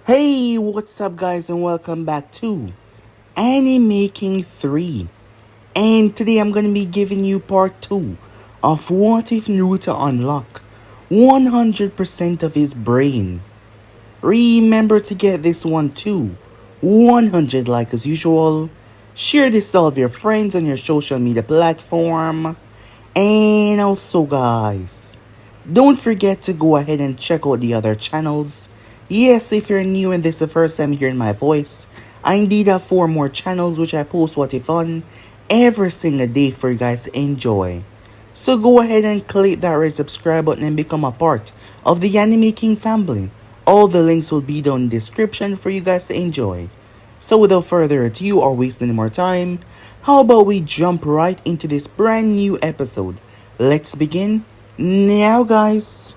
Hey, what's up, guys, and welcome back to Making 3. And today I'm going to be giving you part 2 of What If Naruto Unlock 100% of his brain. Remember to get this one too. 100 like as usual. Share this to all of your friends on your social media platform. And also, guys, don't forget to go ahead and check out the other channels. Yes, if you're new and this is the first time hearing my voice, I indeed have 4 more channels which I post what if fun every single day for you guys to enjoy. So go ahead and click that red subscribe button and become a part of the Anime King family. All the links will be down in the description for you guys to enjoy. So without further ado or wasting any more time, how about we jump right into this brand new episode? Let's begin now, guys.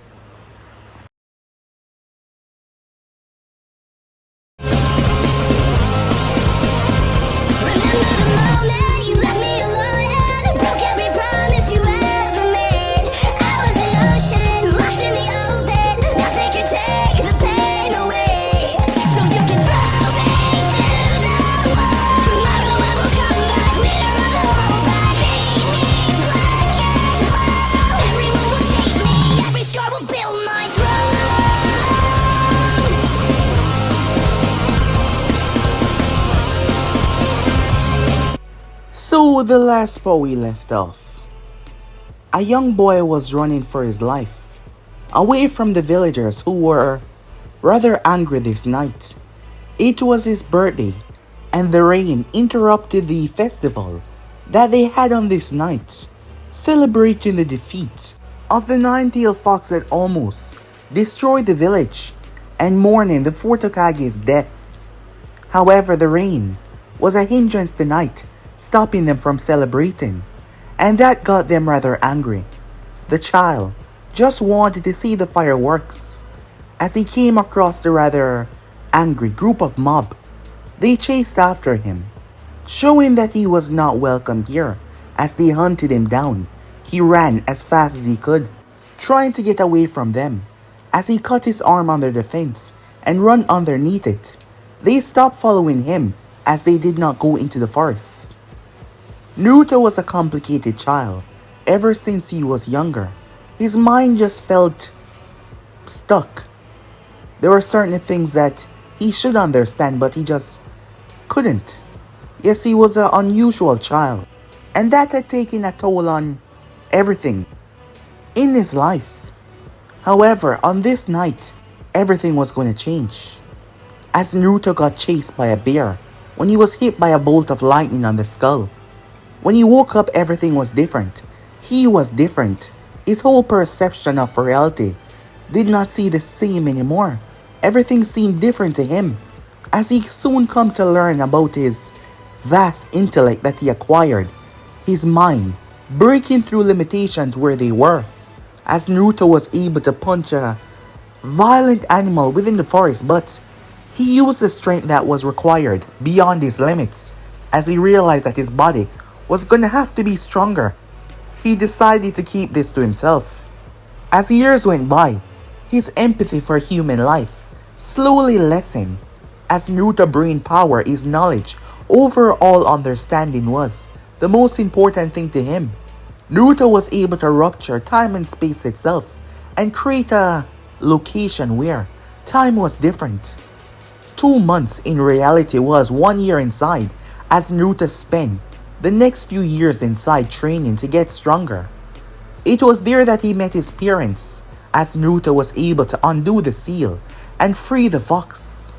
So the last spot we left off, a young boy was running for his life, away from the villagers who were rather angry this night. It was his birthday, and the rain interrupted the festival that they had on this night, celebrating the defeat of the nine-tailed fox that almost destroyed the village, and mourning the fourth Hokage's death. However, the rain was a hindrance tonight, stopping them from celebrating, and that got them rather angry. The child just wanted to see the fireworks. As he came across the rather angry group of mob, they chased after him, showing that he was not welcome here. As they hunted him down, he ran as fast as he could, trying to get away from them. As he cut his arm under the fence and run underneath it, they stopped following him as they did not go into the forest. Naruto was a complicated child. Ever since he was younger, his mind just felt stuck. There were certain things that he should understand, but he just couldn't. Yes, he was an unusual child, and that had taken a toll on everything in his life. However, on this night, everything was going to change. As Naruto got chased by a bear, when he was hit by a bolt of lightning on the skull. When he woke up, everything was different. He was different. His whole perception of reality did not see the same anymore. Everything seemed different to him, as he soon come to learn about his vast intellect that he acquired, his mind breaking through limitations where they were. As Naruto was able to punch a violent animal within the forest, but he used the strength that was required beyond his limits, as he realized that his body was gonna have to be stronger. He decided to keep this to himself. As years went by, his empathy for human life slowly lessened. As Naruto brain power, his knowledge, overall understanding was the most important thing to him. Naruto was able to rupture time and space itself and create a location where time was different. 2 months in reality was 1 year inside, as Naruto spent the next few years inside training to get stronger. It was there that he met his parents, as Naruto was able to undo the seal and free the fox.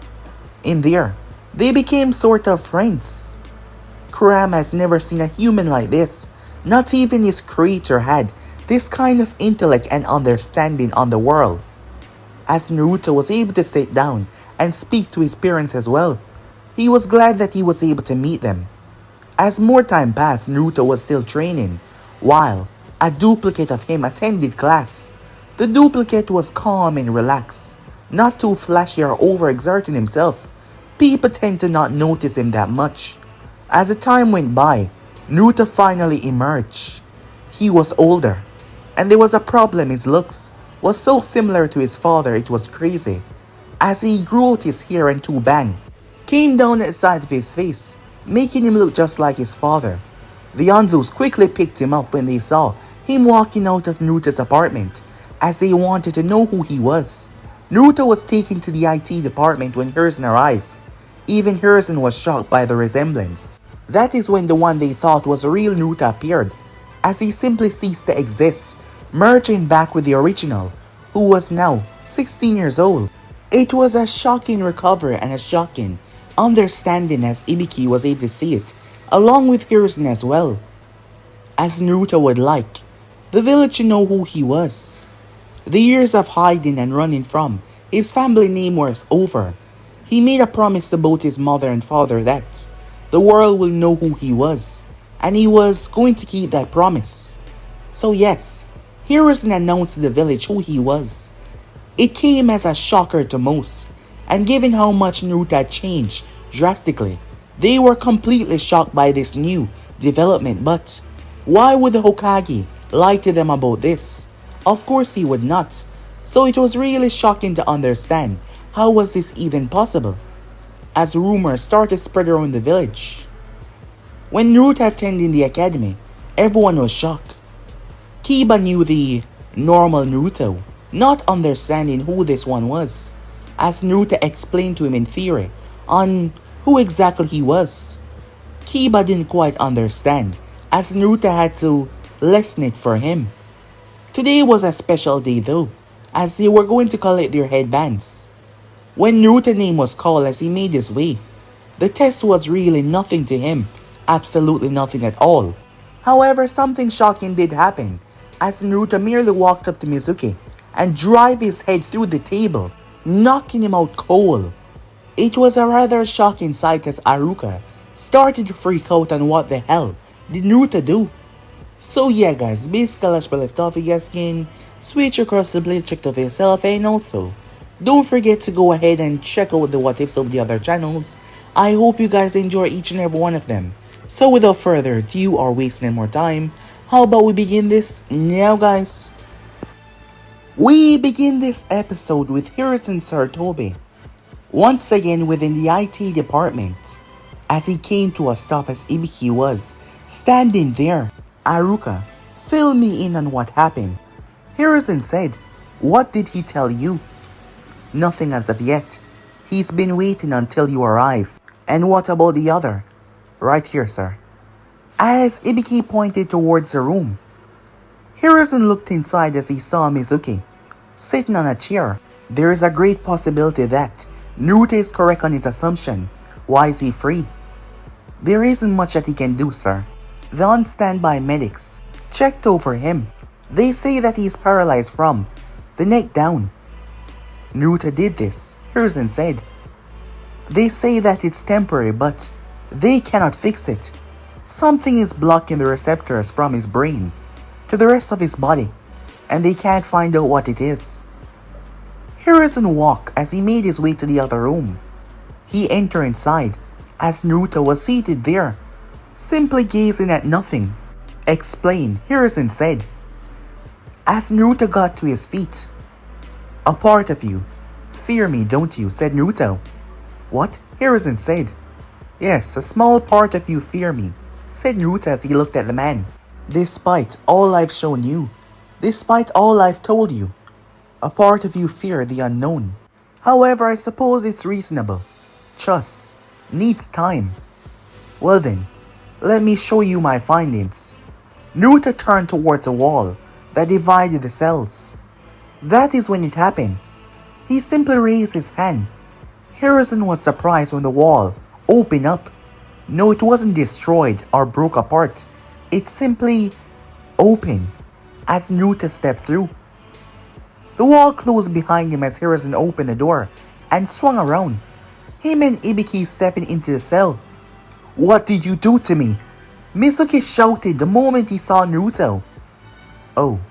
In there, they became sort of friends. Kurama has never seen a human like this. Not even his creator had this kind of intellect and understanding on the world. As Naruto was able to sit down and speak to his parents as well, he was glad that he was able to meet them. As more time passed, Naruto was still training, while a duplicate of him attended class. The duplicate was calm and relaxed, not too flashy or overexerting himself. People tend to not notice him that much. As the time went by, Naruto finally emerged. He was older, and there was a problem. His looks was so similar to his father, it was crazy. as he grew out his hair and two bang came down at the side of his face, making him look just like his father. The Anzus quickly picked him up when they saw him walking out of Naruto's apartment, as they wanted to know who he was. Naruto was taken to the IT department when Hiruzen arrived. Even Hiruzen was shocked by the resemblance. That is when the one they thought was a real Naruto appeared, as he simply ceased to exist, merging back with the original, who was now 16 years old. It was a shocking recovery and a shocking understanding as Ibiki was able to see it, along with Hiruzen as well. As Naruto would like the village to know who he was. The years of hiding and running from his family name was over. He made a promise to both his mother and father that the world will know who he was, and he was going to keep that promise. So yes, Hiruzen announced to the village who he was. It came as a shocker to most, and given how much Naruto had changed drastically, they were completely shocked by this new development. But why would the Hokage lie to them about this? Of course he would not. So it was really shocking to understand how was this even possible, as rumors started to spread around the village. When Naruto attended the academy, everyone was shocked. Kiba knew the normal Naruto, not understanding who this one was, as Naruto explained to him in theory on who exactly he was. Kiba didn't quite understand, as Naruto had to lessen it for him. Today was a special day though, as they were going to collect their headbands. When Naruto's name was called as he made his way, the test was really nothing to him, absolutely nothing at all. However, something shocking did happen, as Naruto merely walked up to Mizuki and drove his head through the table, knocking him out cold. It was a rather shocking sight as Aruka started to freak out on what the hell did Naruto do. So yeah guys, basically as we left off, you guys can switch across the blade, check it out for yourself, and also don't forget to go ahead and check out the what ifs of the other channels. I hope you guys enjoy each and every one of them. So without further ado or wasting any more time, how about we begin this now guys? We begin this episode with Hiruzen Sarutobi once again within the IT department, as he came to a stop as Ibiki was standing there. Aruka, fill me in on what happened. Hiruzen said, what did he tell you? Nothing as of yet. He's been waiting until you arrive. And what about the other? Right here, sir. As Ibiki pointed towards the room, Hiruzen looked inside as he saw Mizuki sitting on a chair. There is a great possibility that Naruto is correct on his assumption. Why is he free? There isn't much that he can do, sir. The on-standby medics checked over him. They say that he is paralyzed from the neck down. Naruto did this, Hiruzen said. They say that it's temporary, but they cannot fix it. Something is blocking the receptors from his brain to the rest of his body, and they can't find out what it is. Hiruzen walked as he made his way to the other room. He entered inside as Naruto was seated there, simply gazing at nothing. Explain, Hiruzen said. As Naruto got to his feet, a part of you fear me, don't you? Said Naruto. What? Hiruzen said. Yes, a small part of you fear me, said Naruto as he looked at the man. Despite all I've shown you, despite all I've told you, a part of you fear the unknown. However, I suppose it's reasonable. Trust needs time. Well then, let me show you my findings. Naruto turned towards a wall that divided the cells. That is when it happened. He simply raised his hand. Hiruzen was surprised when the wall opened up. No, it wasn't destroyed or broke apart. It simply opened as Naruto stepped through. The wall closed behind him as Hiruzen opened the door and swung around. Him and Ibiki stepping into the cell. What did you do to me? Mizuki shouted the moment he saw Naruto. Oh,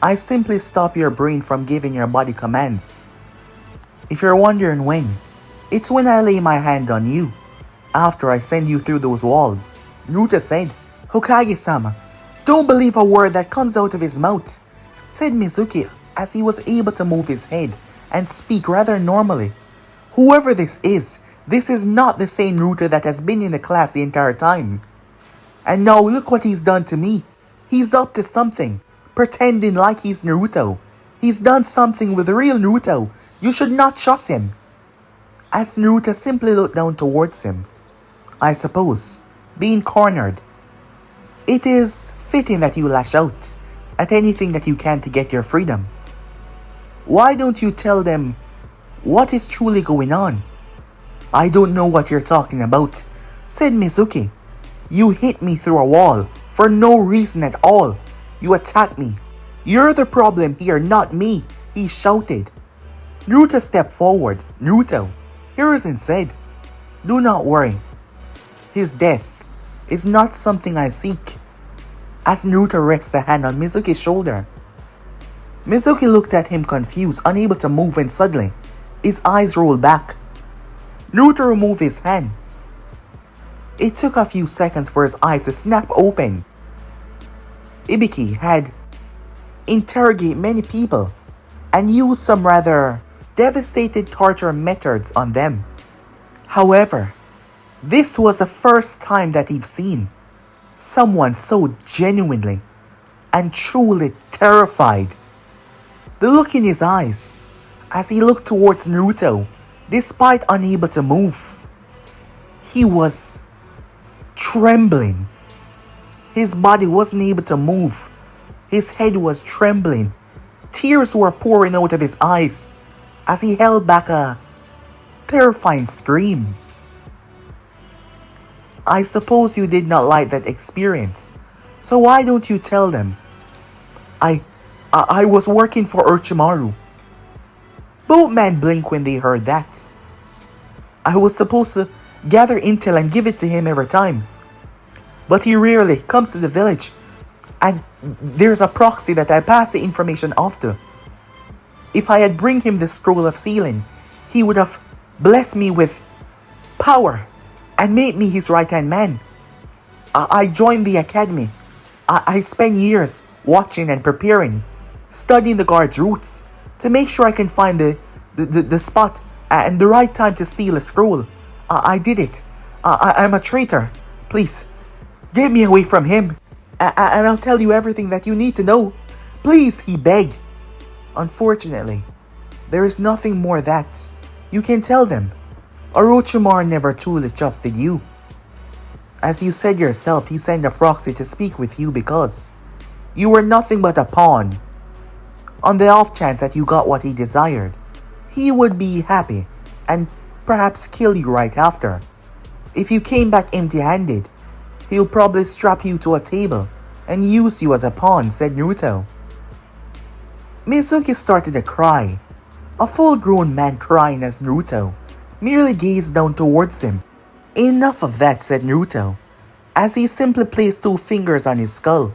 I simply stop your brain from giving your body commands. If you're wondering when, it's when I lay my hand on you, after I send you through those walls, Naruto said. Hokage-sama, don't believe a word that comes out of his mouth, said Mizuki as he was able to move his head and speak rather normally. Whoever this is not the same Naruto that has been in the class the entire time. And now look what he's done to me. He's up to something, pretending like he's Naruto. He's done something with the real Naruto. You should not trust him. As Naruto simply looked down towards him. I suppose, being cornered, it is fitting that you lash out at anything that you can to get your freedom. Why don't you tell them what is truly going on? I don't know what you're talking about, said Mizuki. You hit me through a wall for no reason at all. You attacked me. You're the problem here, not me, he shouted. Naruto stepped forward. Naruto, Hiruzen said, do not worry. His death is not something I seek. As Naruto rests a hand on Mizuki's shoulder. Mizuki looked at him confused, unable to move, and suddenly, his eyes rolled back. Naruto removed his hand. It took a few seconds for his eyes to snap open. Ibiki had interrogated many people and used some rather devastating torture methods on them. However, this was the first time that he'd seen someone so genuinely and truly terrified. The look in his eyes as he looked towards Naruto, despite unable to move, he was trembling. His body wasn't able to move. His head was trembling. Tears were pouring out of his eyes as he held back a terrifying scream. I suppose you did not like that experience, so why don't you tell them? I was working for Orochimaru. Both men blinked when they heard that. I was supposed to gather intel and give it to him every time. But he rarely comes to the village, and there's a proxy that I pass the information off to. If I had bring him the scroll of sealing, he would have blessed me with power and made me his right-hand man. I joined the academy. I spent years watching and preparing, studying the guard's routes to make sure I can find the spot and the right time to steal a scroll. I did it. I'm a traitor. Please, get me away from him, and I'll tell you everything that you need to know. Please, he begged. Unfortunately, there is nothing more that you can tell them. Orochimaru never truly trusted you. As you said yourself, he sent a proxy to speak with you because you were nothing but a pawn. On the off chance that you got what he desired, he would be happy and perhaps kill you right after. If you came back empty-handed, he'll probably strap you to a table and use you as a pawn, said Naruto. Mizuki started to cry. A full-grown man crying as Naruto merely gazed down towards him. Enough of that, said Naruto, as he simply placed 2 fingers on his skull,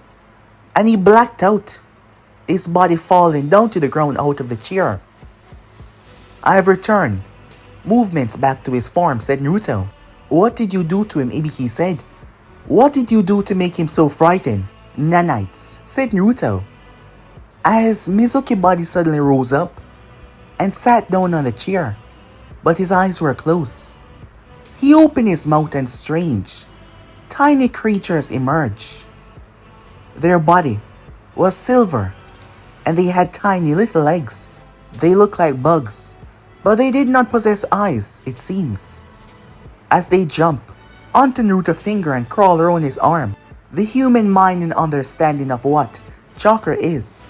and he blacked out, his body falling down to the ground out of the chair. I have returned movements back to his form, said Naruto. What did you do to him, Ibiki said. What did you do to make him so frightened? Nanites, said Naruto. As Mizuki's body suddenly rose up and sat down on the chair, but his eyes were closed. He opened his mouth and strange, tiny creatures emerged. Their body was silver and they had tiny little legs. They looked like bugs, but they did not possess eyes, it seems. As they jumped onto Naruto's finger and crawled around his arm, the human mind and understanding of what chakra is.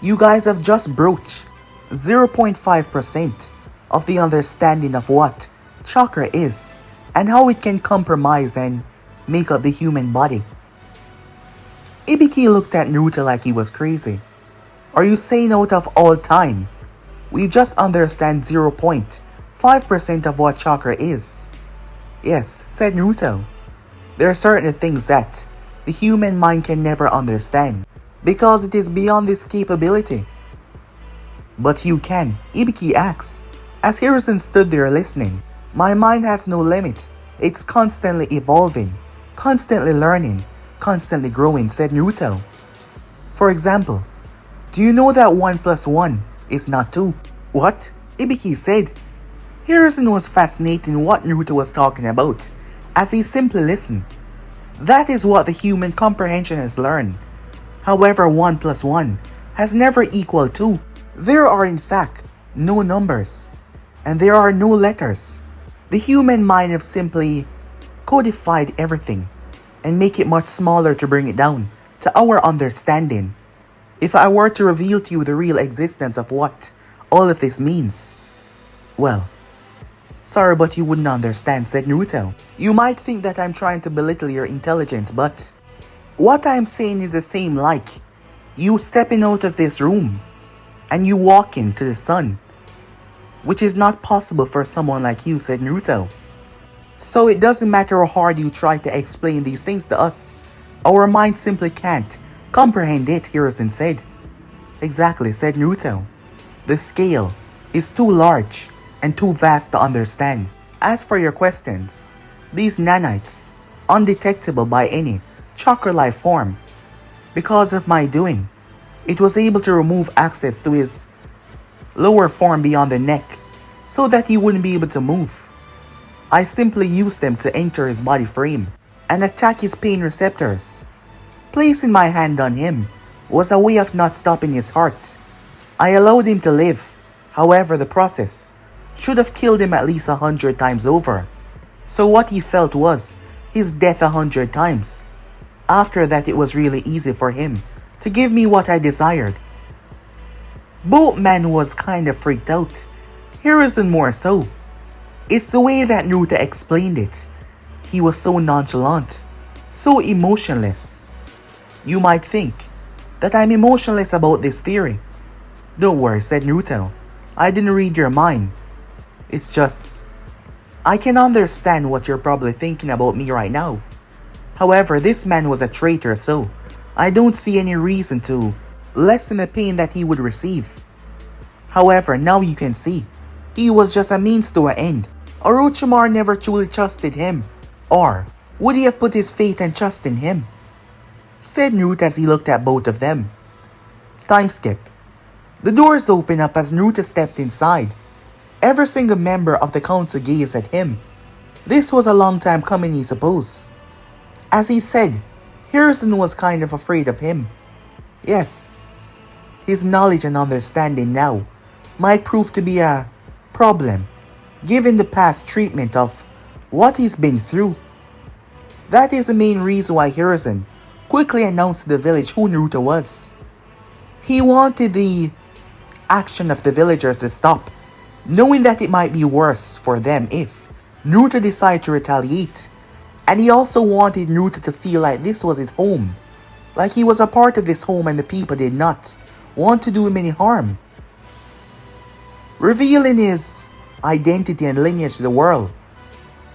You guys have just broached 0.5% of the understanding of what chakra is and how it can compromise and make up the human body. Ibiki looked at Naruto like he was crazy. Are you saying out of all time, we just understand 0.5% of what chakra is? Yes, said Naruto. There are certain things that the human mind can never understand because it is beyond this capability. But you can, Ibiki asked, as Hiruzen stood there listening. My mind has no limit. It's constantly evolving, constantly learning, constantly growing, said Naruto. For example, do you know that 1 plus 1 is not 2? What? Ibiki said. Hiruzen was fascinated in what Naruto was talking about, as he simply listened. That is what the human comprehension has learned. However, 1 plus 1 has never equaled 2. There are in fact no numbers, and there are no letters. The human mind have simply codified everything and make it much smaller to bring it down to our understanding. If I were to reveal to you the real existence of what all of this means, well, sorry, but you wouldn't understand, said Naruto. You might think that I'm trying to belittle your intelligence, but what I'm saying is the same like you stepping out of this room and you walking to the sun, which is not possible for someone like you, said Naruto. So it doesn't matter how hard you try to explain these things to us, our minds simply can't comprehend it, Hiruzen said. Exactly, said Naruto. The scale is too large and too vast to understand. As for your questions, these nanites, undetectable by any chakra life form, because of my doing, it was able to remove access to his lower form beyond the neck so that he wouldn't be able to move. I simply used them to enter his body frame and attack his pain receptors. Placing my hand on him was a way of not stopping his heart. I allowed him to live. However, the process should have killed him at least 100 times over. So what he felt was his death 100 times. After that, it was really easy for him to give me what I desired. Boatman was kind of freaked out. Hiruzen more so. It's the way that Naruto explained it. He was so nonchalant, so emotionless. You might think that I'm emotionless about this theory. Don't worry, said Naruto. I didn't read your mind. It's just, I can understand what you're probably thinking about me right now. However, this man was a traitor, so I don't see any reason to lessen the pain that he would receive. However, now you can see, he was just a means to an end. Orochimaru never truly trusted him, or would he have put his faith and trust in him? Said Naruto as he looked at both of them. Time skip. The doors opened up as Naruto stepped inside. Every single member of the council gazed at him. This was a long time coming, he supposed. As he said, Hiruzen was kind of afraid of him. Yes, his knowledge and understanding now might prove to be a problem, given the past treatment of what he's been through. That is the main reason why Hiruzen quickly announced to the village who Naruto was. He wanted the action of the villagers to stop, knowing that it might be worse for them if Naruto decided to retaliate. And he also wanted Naruto to feel like this was his home, like he was a part of this home and the people did not want to do him any harm. Revealing his identity and lineage to the world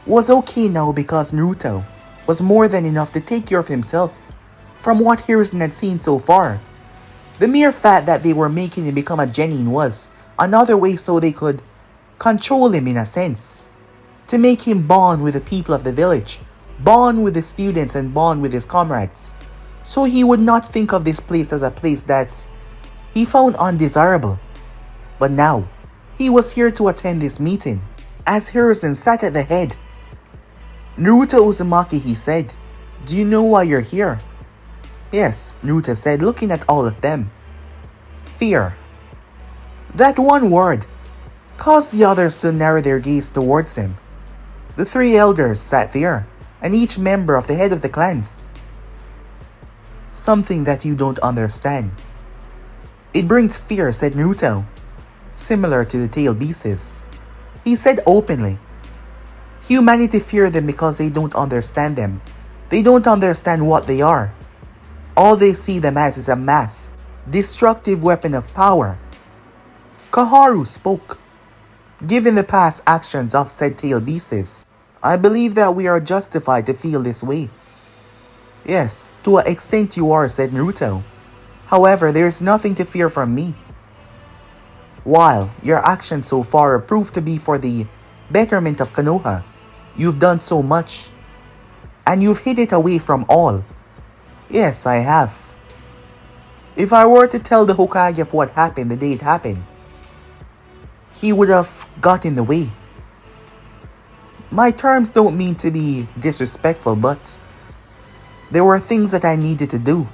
was okay now because Naruto was more than enough to take care of himself from what Hiruzen had seen so far. The mere fact that they were making him become a genin was another way so they could control him in a sense, to make him bond with the people of the village, bond with the students and bond with his comrades, so he would not think of this place as a place that he found undesirable. But now, he was here to attend this meeting. As Hiruzen sat at the head, Naruto Uzumaki, he said, "Do you know why you're here?" "Yes," Naruto said, looking at all of them. Fear. That one word caused the others to narrow their gaze towards him. The three elders sat there, and each member of the head of the clans. "Something that you don't understand. It brings fear," said Naruto, similar to the tail beasts. He said openly, "Humanity fear them because they don't understand them. They don't understand what they are. All they see them as is a mass, destructive weapon of power." Kaharu spoke. "Given the past actions of said tail beasts, I believe that we are justified to feel this way." "Yes, to an extent you are," said Naruto. "However, there is nothing to fear from me. While your actions so far are proved to be for the betterment of Konoha, you've done so much, and you've hid it away from all." "Yes, I have. If I were to tell the Hokage of what happened the day it happened, he would have got in the way. My terms don't mean to be disrespectful, but there were things that I needed to do.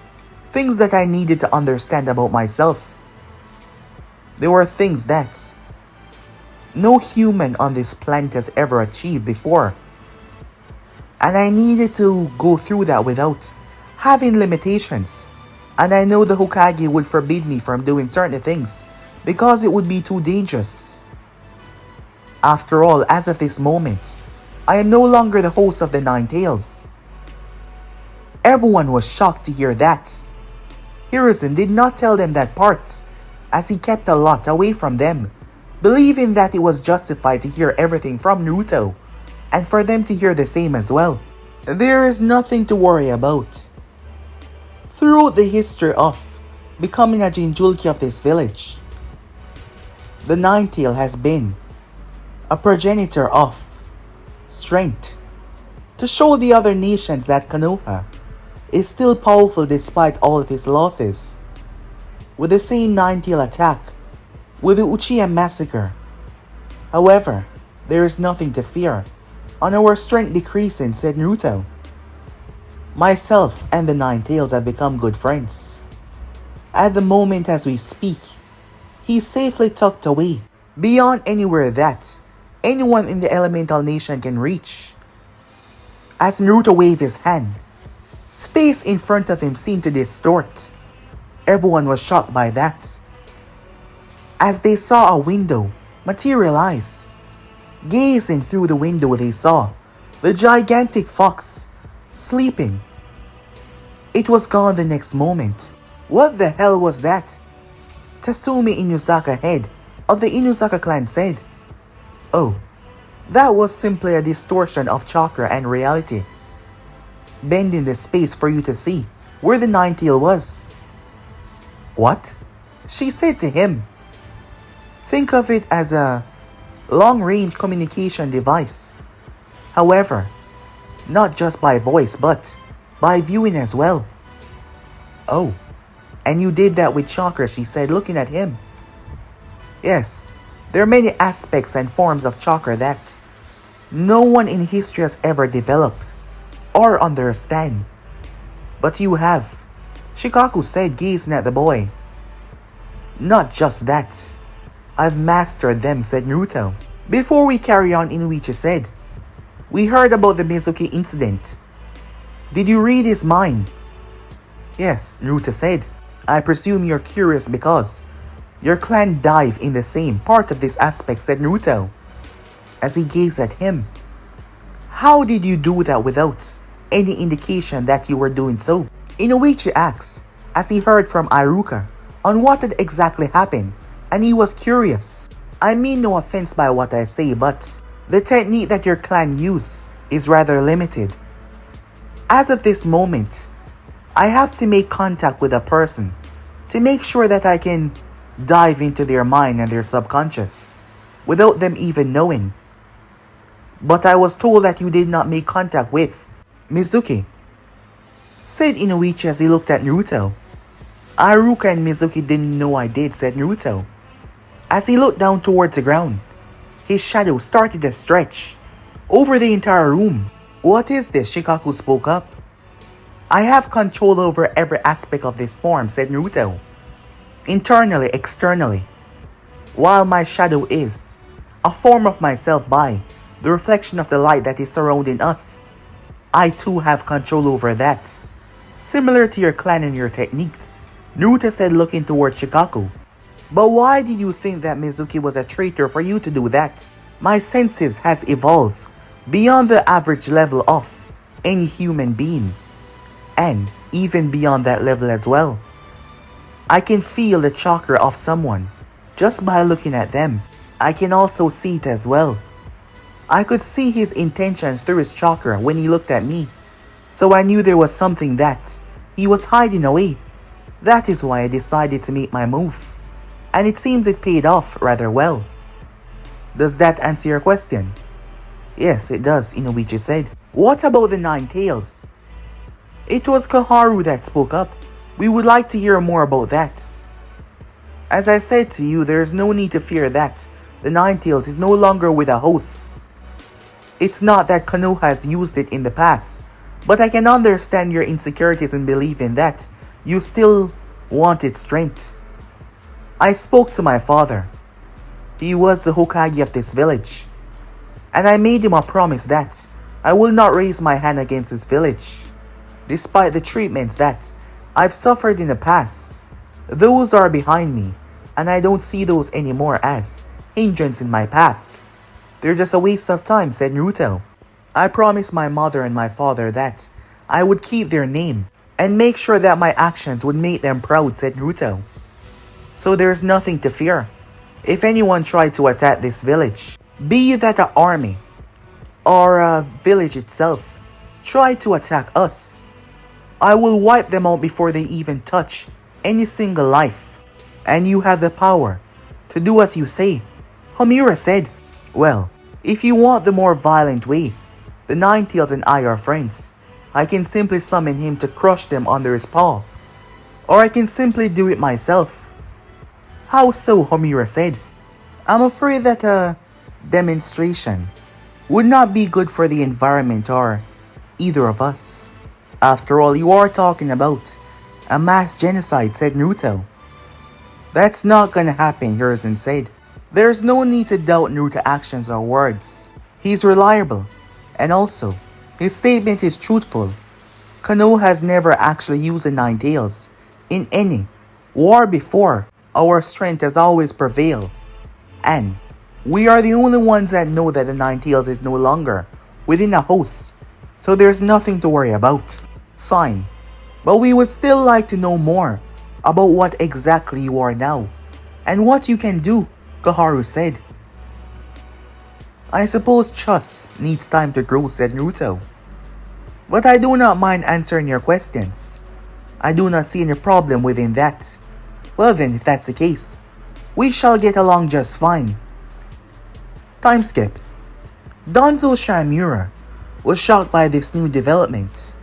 Things that I needed to understand about myself. There were things that no human on this planet has ever achieved before. And I needed to go through that without having limitations. And I know the Hokage would forbid me from doing certain things because it would be too dangerous. After all, as of this moment, I am no longer the host of the Nine Tails. Everyone was shocked to hear that. Hiruzen did not tell them that part, as he kept a lot away from them, believing that it was justified to hear everything from Naruto, and for them to hear the same as well. There is nothing to worry about. Throughout the history of becoming a Jinchuriki of this village, the Nine-Tail has been a progenitor of strength, to show the other nations that Konoha is still powerful despite all of his losses. With the same Nine-Tail attack, with the Uchiha massacre. However, there is nothing to fear, on our strength decreasing, said Naruto. Myself and the Nine Tails have become good friends. At the moment as we speak, he is safely tucked away, beyond anywhere that anyone in the elemental nation can reach. As Naruto waved his hand, space in front of him seemed to distort. Everyone was shocked by that, as they saw a window materialize. Gazing through the window, they saw the gigantic fox sleeping. It was gone the next moment. What the hell was that? Tatsumi Inuzaka, head of the Inuzaka clan, said. Oh, that was simply a distortion of chakra and reality, bending the space for you to see where the Nine-Tail was. What? She said to him. Think of it as a long-range communication device. However, not just by voice but by viewing as well. Oh, and you did that with chakra, she said, looking at him. Yes, there are many aspects and forms of chakra that no one in history has ever developed or understand. But you have, Shikaku said, gazing at the boy. Not just that. I've mastered them, said Naruto. Before we carry on, Inuichi said, we heard about the Mizuki incident. Did you read his mind? Yes, Naruto said. I presume you're curious because your clan dive in the same part of this aspect, said Naruto, as he gazed at him. How did you do that without any indication that you were doing so? Inuichi asked, as he heard from Iruka on what had exactly happened, and he was curious. I mean no offense by what I say, but the technique that your clan use is rather limited. As of this moment, I have to make contact with a person to make sure that I can dive into their mind and their subconscious without them even knowing. But I was told that you did not make contact with Mizuki, said Inuichi as he looked at Naruto. Iruka and Mizuki didn't know I did, said Naruto. As he looked down towards the ground, his shadow started to stretch over the entire room. What is this? Shikaku spoke up. I have control over every aspect of this form, said Naruto. Internally, externally. While my shadow is a form of myself by the reflection of the light that is surrounding us, I too have control over that. Similar to your clan and your techniques, Naruto said, looking towards Shikaku. But why did you think that Mizuki was a traitor for you to do that? My senses has evolved beyond the average level of any human being, and even beyond that level as well. I can feel the chakra of someone just by looking at them. I can also see it as well. I could see his intentions through his chakra when he looked at me, so I knew there was something that he was hiding away. That is why I decided to make my move, and it seems it paid off rather well. Does that answer your question? Yes, it does, Inuichi said. What about the Nine Tails? It was Koharu that spoke up. We would like to hear more about that. As I said to you, there is no need to fear that the Ninetales is no longer with a host. It's not that Konoha has used it in the past, but I can understand your insecurities and belief in that you still want its strength. I spoke to my father. He was the Hokage of this village, and I made him a promise that I will not raise my hand against his village, despite the treatments that I've suffered in the past. Those are behind me, and I don't see those anymore as hindrance in my path. They're just a waste of time, said Naruto. I promised my mother and my father that I would keep their name and make sure that my actions would make them proud, said Naruto. So there's nothing to fear. If anyone tried to attack this village, be that an army or a village itself, try to attack us, I will wipe them out before they even touch any single life. And you have the power to do as you say, Homura said. Well, if you want the more violent way, the Ninetales and I are friends. I can simply summon him to crush them under his paw. Or I can simply do it myself. How so, Homura said. I'm afraid that a demonstration would not be good for the environment or either of us. After all, you are talking about a mass genocide, said Naruto. That's not gonna happen, Hiruzen said. There's no need to doubt Naruto's actions or words. He's reliable, and also, his statement is truthful. Konoha has never actually used the Ninetales in any war before. Our strength has always prevailed, and we are the only ones that know that the Ninetales is no longer within a host, so there's nothing to worry about. Fine, but we would still like to know more about what exactly you are now, and what you can do, Koharu said. I suppose trust needs time to grow, said Naruto. But I do not mind answering your questions. I do not see any problem within that. Well then, if that's the case, we shall get along just fine. Time skip. Danzo Shamura was shocked by this new development.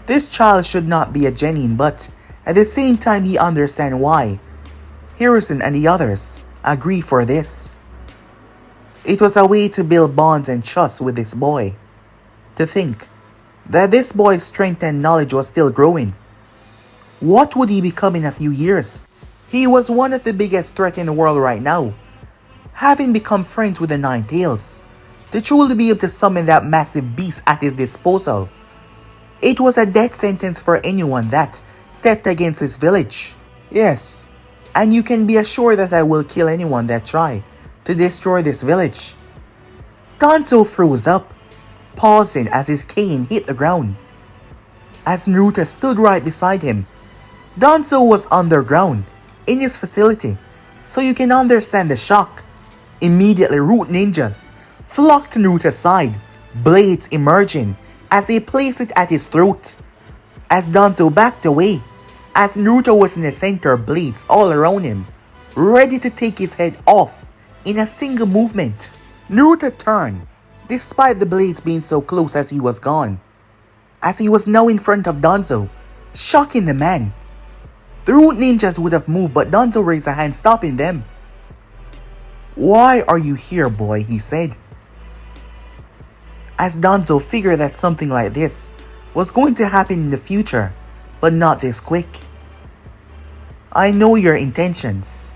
This child should not be a genin, but at the same time he understands why Hiruzen and the others agree for this. It was a way to build bonds and trust with this boy. To think that this boy's strength and knowledge was still growing. What would he become in a few years? He was one of the biggest threats in the world right now. Having become friends with the Ninetales, to truly be able to summon that massive beast at his disposal, it was a death sentence for anyone that stepped against his village. Yes, and you can be assured that I will kill anyone that try to destroy this village. Danzo froze up, pausing as his cane hit the ground. As Naruto stood right beside him, Danzo was underground in his facility, so you can understand the shock. Immediately, root ninjas flocked to Naruto's side, blades emerging as they placed it at his throat. As Danzo backed away, as Naruto was in the center, blades all around him, ready to take his head off in a single movement. Naruto turned, despite the blades being so close as he was gone, as he was now in front of Danzo, shocking the man. The root ninjas would have moved, but Danzo raised a hand stopping them. Why are you here, boy? He said. As Danzo figured that something like this was going to happen in the future, but not this quick. I know your intentions.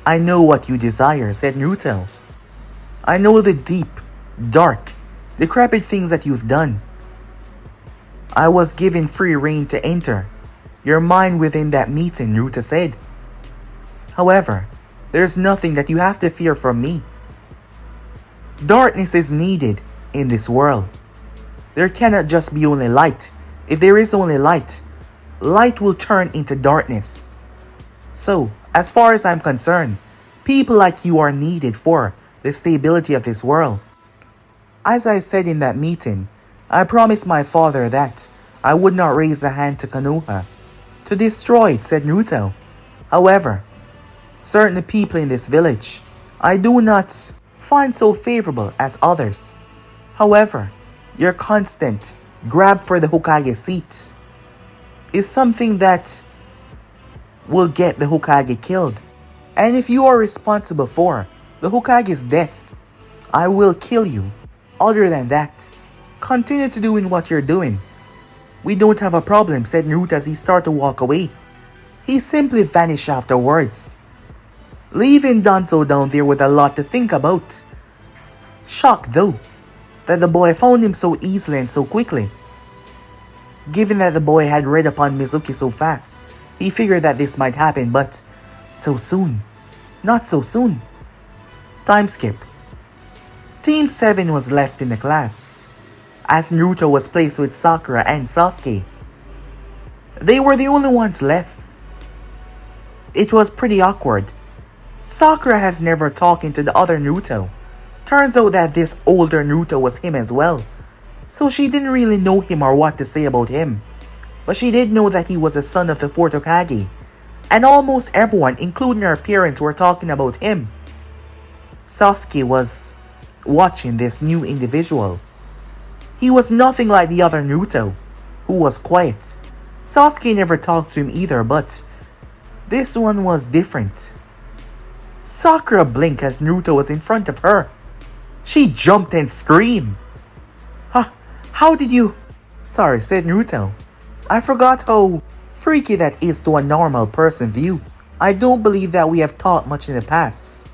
I know what you desire, said Naruto. I know the deep, dark, decrepit things that you've done. I was given free rein to enter your mind within that meeting, Naruto said. However, there's nothing that you have to fear from me. Darkness is needed in this world. There cannot just be only light. If there is only light, light will turn into darkness. So, as far as I'm concerned, people like you are needed for the stability of this world. As I said in that meeting, I promised my father that I would not raise a hand to Konoha to destroy it, said Naruto. However, certain people in this village I do not find so favorable as others. However, your constant grab for the Hokage seat is something that will get the Hokage killed. And if you are responsible for The Hokage's death. I will kill you. Other than that, continue to doing what you're doing. We don't have a problem, said Naruto as he started to walk away. He simply vanished afterwards, leaving Danzo down there with a lot to think about. Shocked though, that the boy found him so easily and so quickly. Given that the boy had read upon Mizuki so fast, he figured that this might happen, but so soon. Not so soon. Time skip. Team 7 was left in the class, as Naruto was placed with Sakura and Sasuke. They were the only ones left. It was pretty awkward. Sakura has never talked to the other Naruto. Turns out that this older Naruto was him as well, so she didn't really know him or what to say about him. But she did know that he was a son of the 4th Hokage, and almost everyone, including her parents, were talking about him. Sasuke was watching this new individual. He was nothing like the other Naruto, who was quiet. Sasuke never talked to him either, but this one was different. Sakura blinked as Naruto was in front of her. She jumped and screamed. How did you... Sorry, said Naruto. I forgot how freaky that is to a normal person view. I don't believe that we have talked much in the past.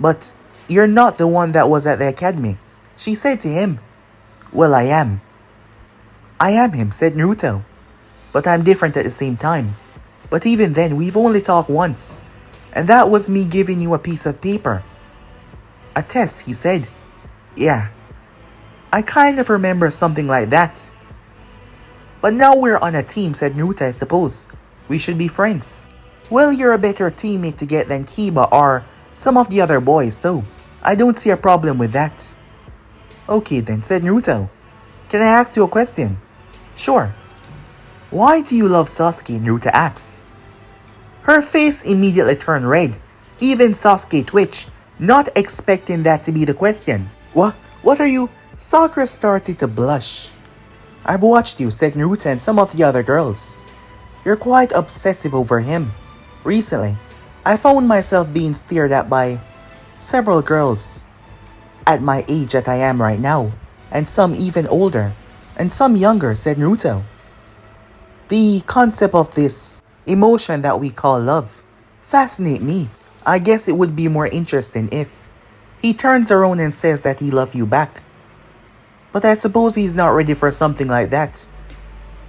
But you're not the one that was at the academy, she said to him. Well, I am. I am him, said Naruto. But I'm different at the same time. But even then, we've only talked once. And that was me giving you a piece of paper. A test, he said. Yeah. I kind of remember something like that. But now we're on a team, said Naruto, I suppose. We should be friends. Well, you're a better teammate to get than Kiba or some of the other boys, so I don't see a problem with that. Okay then, said Naruto. Can I ask you a question? Sure. Why do you love Sasuke? Naruto asks. Her face immediately turned red. Even Sasuke twitched, not expecting that to be the question. What are you? Sakura started to blush. I've watched you, said Naruto and some of the other girls. You're quite obsessive over him. Recently, I found myself being stared at by several girls at my age that I am right now, and some even older, and some younger, said Naruto. The concept of this emotion that we call love fascinate me. I guess it would be more interesting if he turns around and says that he loves you back. But I suppose he's not ready for something like that.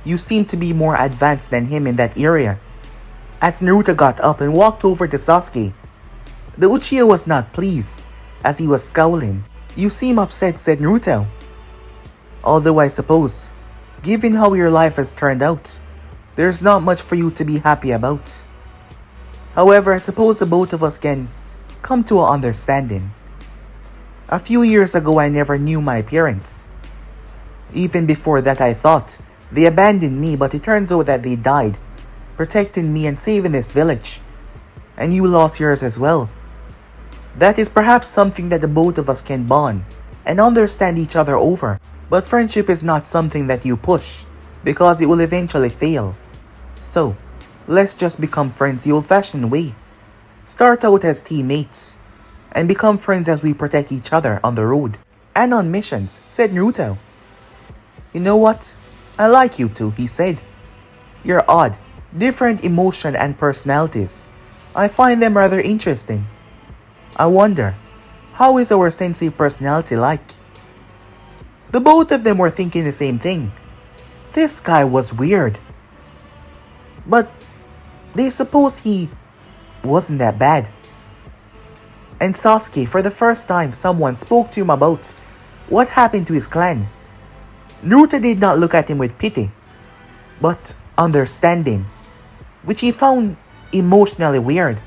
You seem to be more advanced than him in that area. As Naruto got up and walked over to Sasuke, the Uchiha was not pleased, as he was scowling. You seem upset, said Naruto. Although I suppose, given how your life has turned out, there's not much for you to be happy about. However, I suppose the both of us can come to an understanding. A few years ago, I never knew my parents. Even before that, I thought they abandoned me, but it turns out that they died, protecting me and saving this village. And you lost yours as well. That is perhaps something that the both of us can bond and understand each other over. But friendship is not something that you push, because it will eventually fail. So, let's just become friends the old-fashioned way. Start out as teammates, and become friends as we protect each other on the road and on missions, said Naruto. You know what? I like you too, he said. You're odd, different emotion and personalities. I find them rather interesting. I wonder, how is our sensei personality like? The both of them were thinking the same thing. This guy was weird. But they suppose he wasn't that bad. And Sasuke, for the first time, someone spoke to him about what happened to his clan. Naruto did not look at him with pity, but understanding, which he found emotionally weird.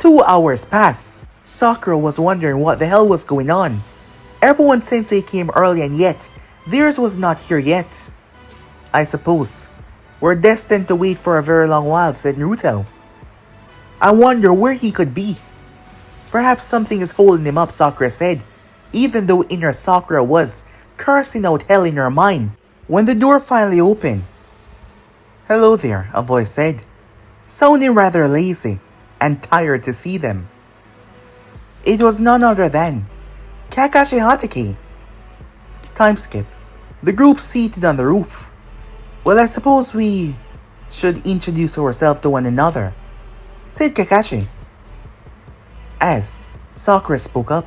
2 hours passed. Sakura was wondering what the hell was going on. Everyone's sensei came early and yet, theirs was not here yet. I suppose we're destined to wait for a very long while, said Naruto. I wonder where he could be. Perhaps something is holding him up, Sakura said, even though inner Sakura was cursing out hell in her mind. When the door finally opened, hello there, a voice said, sounding rather lazy and tired to see them. It was none other than Kakashi Hatake. Time skip. The group seated on the roof. Well, I suppose we should introduce ourselves to one another, said Kakashi. As Sakura spoke up,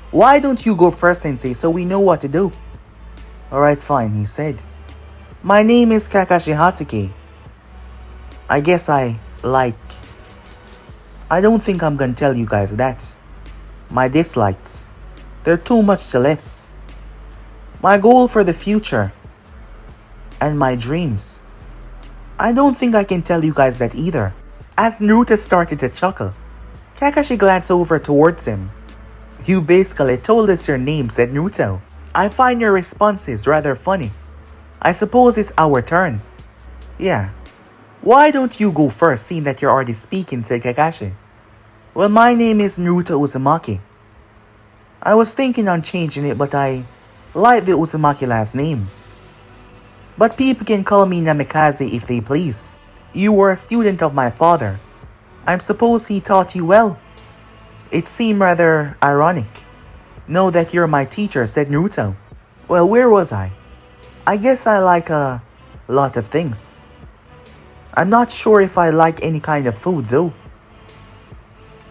why don't you go first, Sensei, so we know what to do? Alright, fine, he said. My name is Kakashi Hatake. I guess I don't think I'm gonna tell you guys that. My dislikes, they're too much to list. My goal for the future, and my dreams. I don't think I can tell you guys that either. As Naruto started to chuckle, Kakashi glanced over towards him. You basically told us your name, said Naruto. I find your responses rather funny. I suppose it's our turn. Yeah. Why don't you go first, seeing that you're already speaking, said Kakashi. Well, my name is Naruto Uzumaki. I was thinking on changing it, but I like the Uzumaki last name. But people can call me Namikaze if they please. You were a student of my father. I suppose he taught you well. It seemed rather ironic. Know that you're my teacher, said Naruto. Well, where was I? I guess I like a lot of things. I'm not sure if I like any kind of food though.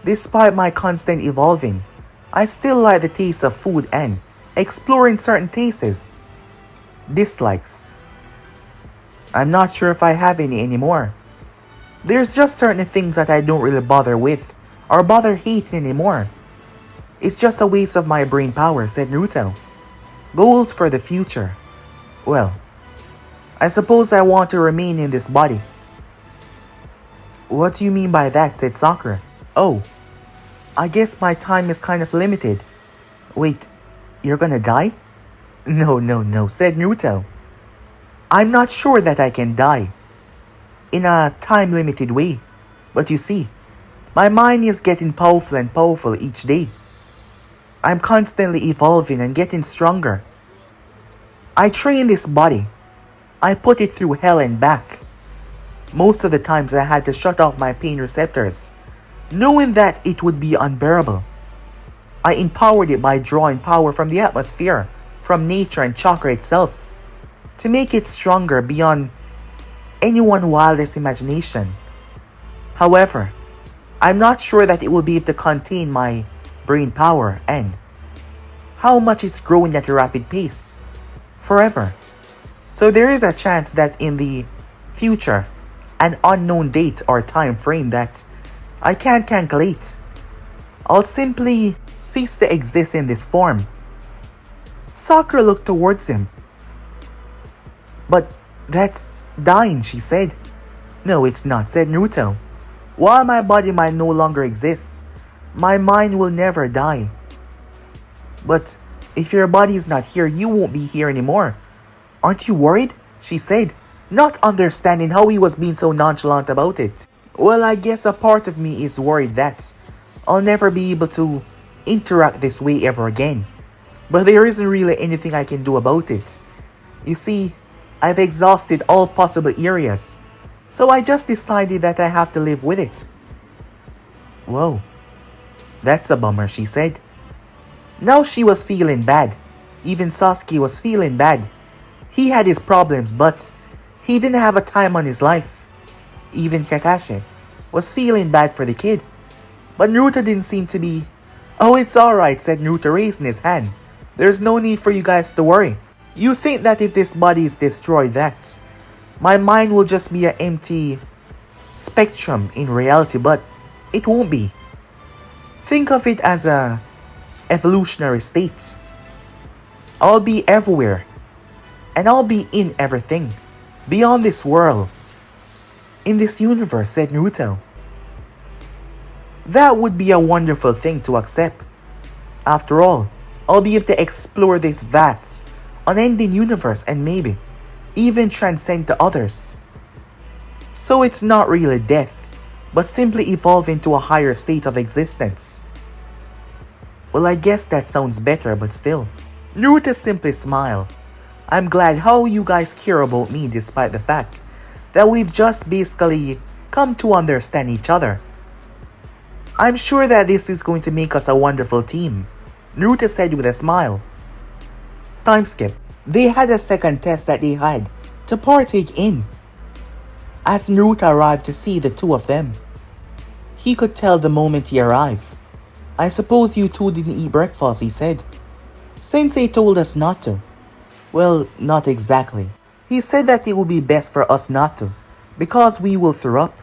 Despite my constant evolving, I still like the taste of food and exploring certain tastes. Dislikes. I'm not sure if I have any anymore. There's just certain things that I don't really bother with or bother hating anymore. It's just a waste of my brain power, said Naruto. Goals for the future. Well, I suppose I want to remain in this body. What do you mean by that, said Sakura. Oh, I guess my time is kind of limited. Wait, you're gonna die? No, said Naruto. I'm not sure that I can die in a time-limited way. But you see, my mind is getting powerful and powerful each day. I'm constantly evolving and getting stronger. I train this body. I put it through hell and back. Most of the times I had to shut off my pain receptors, knowing that it would be unbearable. I empowered it by drawing power from the atmosphere, from nature and chakra itself, to make it stronger beyond anyone's wildest imagination. However, I'm not sure that it will be able to contain my brain power and how much it's growing at a rapid pace, forever. So there is a chance that in the future, an unknown date or time frame that I can't calculate, I'll simply cease to exist in this form. Sakura looked towards him. But that's dying, she said. No, it's not, said Naruto. While my body might no longer exist, my mind will never die. But if your body is not here, you won't be here anymore. Aren't you worried? She said, not understanding how he was being so nonchalant about it. Well, I guess a part of me is worried that I'll never be able to interact this way ever again. But there isn't really anything I can do about it. You see, I've exhausted all possible areas, so I just decided that I have to live with it. Whoa, that's a bummer, she said. Now she was feeling bad. Even Sasuke was feeling bad. He had his problems, but he didn't have a time on his life. Even Kakashi was feeling bad for the kid. But Naruto didn't seem to be. Oh, it's alright, said Naruto, raising his hand. There's no need for you guys to worry. You think that if this body is destroyed, that my mind will just be an empty spectrum in reality, but it won't be. Think of it as a evolutionary state. I'll be everywhere, and I'll be in everything, beyond this world, in this universe, said Naruto. That would be a wonderful thing to accept. After all, I'll be able to explore this vast, unending universe and maybe even transcend to others. So it's not really death, but simply evolve into a higher state of existence. Well, I guess that sounds better, but still. Naruto simply smiled. I'm glad how you guys care about me despite the fact that we've just basically come to understand each other. I'm sure that this is going to make us a wonderful team, Naruto said with a smile. Time skip. They had a second test that they had to partake in. As Naruto arrived to see the two of them, he could tell the moment he arrived. I suppose you two didn't eat breakfast, he said. Sensei told us not to. Well, not exactly. He said that it would be best for us not to, because we will throw up.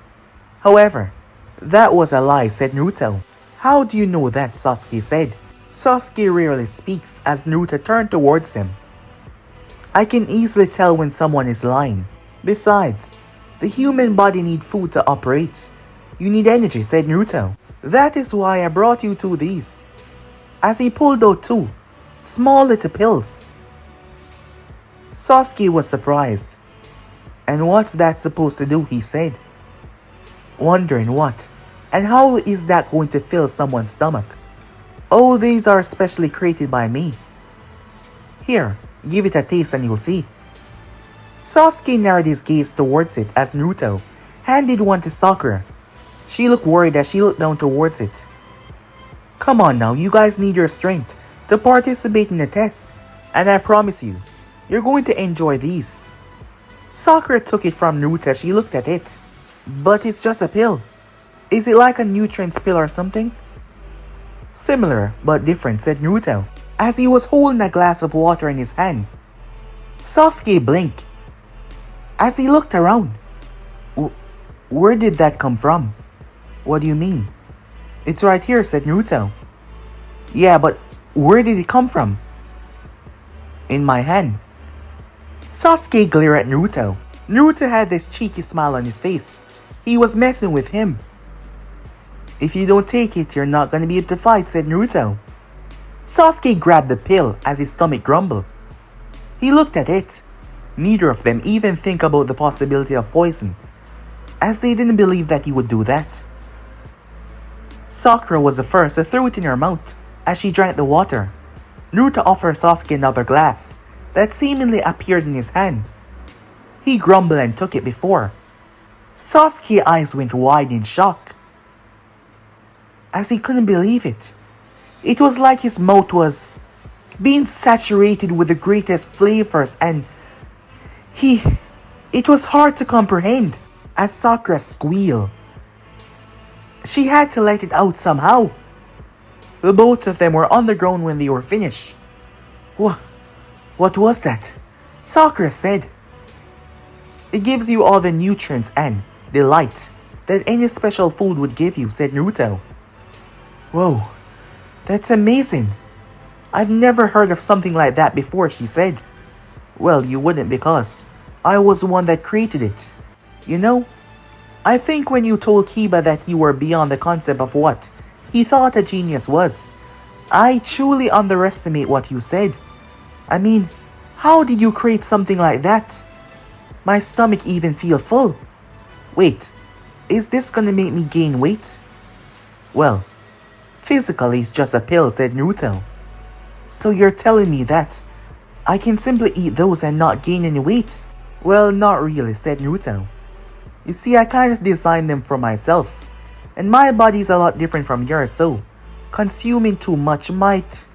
However, that was a lie, said Naruto. How do you know that, Sasuke said. Sasuke rarely speaks as Naruto turned towards him. I can easily tell when someone is lying. Besides, the human body needs food to operate. You need energy, said Naruto. That is why I brought you two these. As he pulled out two small little pills. Sasuke was surprised. And what's that supposed to do, he said. Wondering what? And how is that going to fill someone's stomach? Oh, these are specially created by me. Here, give it a taste and you'll see. Sasuke narrowed his gaze towards it as Naruto handed one to Sakura. She looked worried as she looked down towards it. Come on now, you guys need your strength to participate in the tests. And I promise you, you're going to enjoy these. Sakura took it from Naruto as she looked at it. But it's just a pill. Is it like a nutrients pill or something? Similar, but different, said Naruto, as he was holding a glass of water in his hand. Sasuke blinked as he looked around. Where did that come from? What do you mean? It's right here, said Naruto. Yeah, but where did it come from? In my hand. Sasuke glared at Naruto. Naruto had this cheeky smile on his face. He was messing with him. If you don't take it, you're not gonna be able to fight, said Naruto. Sasuke grabbed the pill as his stomach grumbled. He looked at it. Neither of them even think about the possibility of poison, as they didn't believe that he would do that. Sakura was the first to throw it in her mouth as she drank the water. Naruto offered Sasuke another glass that seemingly appeared in his hand. He grumbled and took it before. Sasuke's eyes went wide in shock, as he couldn't believe it. It was like his mouth was being saturated with the greatest flavors and it was hard to comprehend as Sakura squealed. She had to let it out somehow. The both of them were on the ground when they were finished. What was that? Sakura said. It gives you all the nutrients and delight that any special food would give you, said Naruto. Whoa, that's amazing. I've never heard of something like that before, she said. Well, you wouldn't because I was the one that created it. You know, I think when you told Kiba that you were beyond the concept of what he thought a genius was, I truly underestimate what you said. I mean, how did you create something like that? My stomach even feels full. Wait, is this gonna make me gain weight? Well, physically it's just a pill, said Naruto. So you're telling me that I can simply eat those and not gain any weight? Well, not really, said Naruto. You see, I kind of designed them for myself, and my body's a lot different from yours, so consuming too much might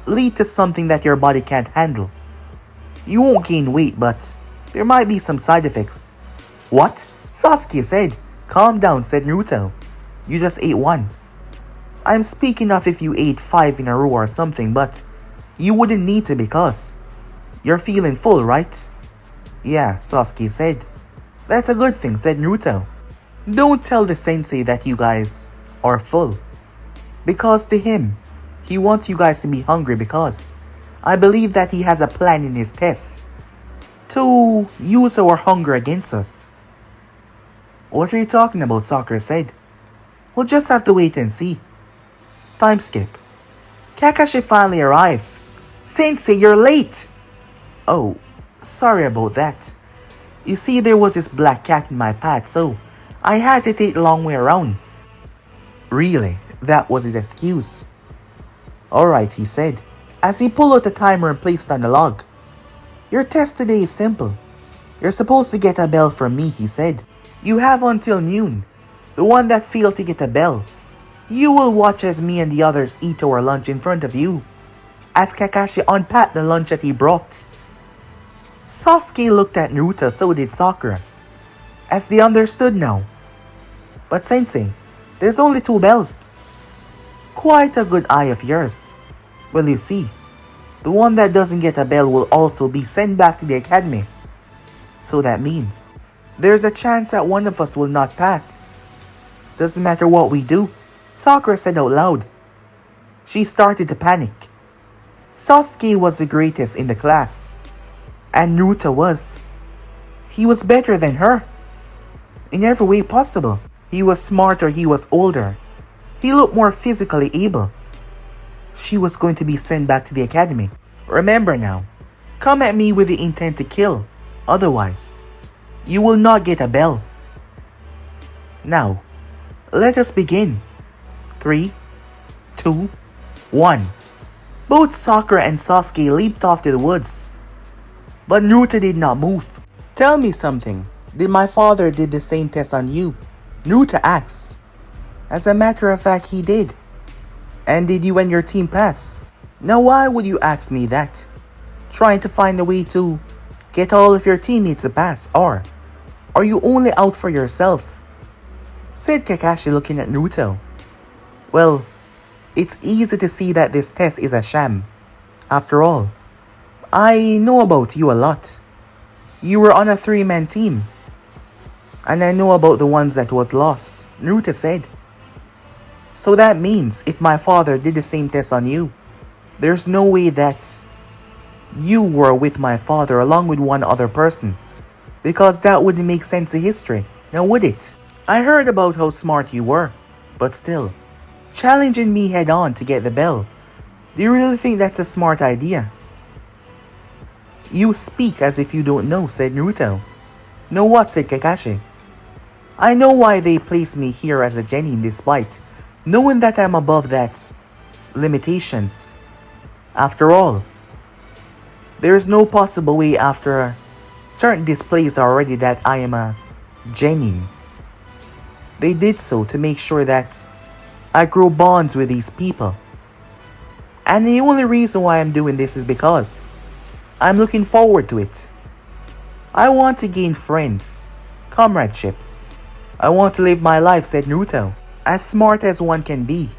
lead to something that your body can't handle. You won't gain weight, but there might be some side effects. What? Sasuke said. Calm down, said Naruto. You just ate one. I'm speaking of if you ate 5 in a row or something, but you wouldn't need to because you're feeling full, right? Yeah, Sasuke said. That's a good thing, said Naruto. Don't tell the sensei that you guys are full, because to him, he wants you guys to be hungry because I believe that he has a plan in his tests to use our hunger against us. What are you talking about? Sakura said. We'll just have to wait and see. Time skip. Kakashi finally arrived. Sensei, you're late! Oh, sorry about that. You see, there was this black cat in my path, so I had to take the long way around. Really? That was his excuse. Alright, he said, as he pulled out the timer and placed on the log. Your test today is simple. You're supposed to get a bell from me, he said. You have until noon. The one that failed to get a bell, You will watch as me and the others eat our lunch in front of you, as Kakashi unpacked the lunch that he brought. Sasuke looked at Naruto, so did Sakura, as they understood now. But Sensei, there's only 2 bells. Quite a good eye of yours. Well, you see, the one that doesn't get a bell will also be sent back to the academy. So that means there's a chance that one of us will not pass. Doesn't matter what we do, Sakura said out loud. She started to panic. Sasuke was the greatest in the class, and Naruto was. He was better than her, in every way possible. He was smarter, he was older. He looked more physically able. She was going to be sent back to the academy. Remember now, come at me with the intent to kill. Otherwise, you will not get a bell. Now, let us begin. 3, 2, 1. Both Sakura and Sasuke leaped off to the woods. But Naruto did not move. Tell me something. Did my father did the same test on you? Naruto asks. As a matter of fact, he did. And did you and your team pass? Now why would you ask me that? Trying to find a way to get all of your teammates to pass, or are you only out for yourself? Said Kakashi, looking at Naruto. Well, it's easy to see that this test is a sham. After all, I know about you a lot. You were on a 3-man team. And I know about the ones that was lost, Naruto said. So that means if my father did the same test on you, there's no way that you were with my father along with one other person. Because that wouldn't make sense in history, now would it? I heard about how smart you were, but still, challenging me head on to get the bell. Do you really think that's a smart idea? You speak as if you don't know, said Naruto. Know what, said Kakashi. I know why they placed me here as a genin despite knowing that I'm above that limitations. After all, there is no possible way after certain displays already that I am a genin. They did so to make sure that I grow bonds with these people. And the only reason why I'm doing this is because I'm looking forward to it. I want to gain friends, comradeships. I want to live my life, said Naruto. As smart as one can be,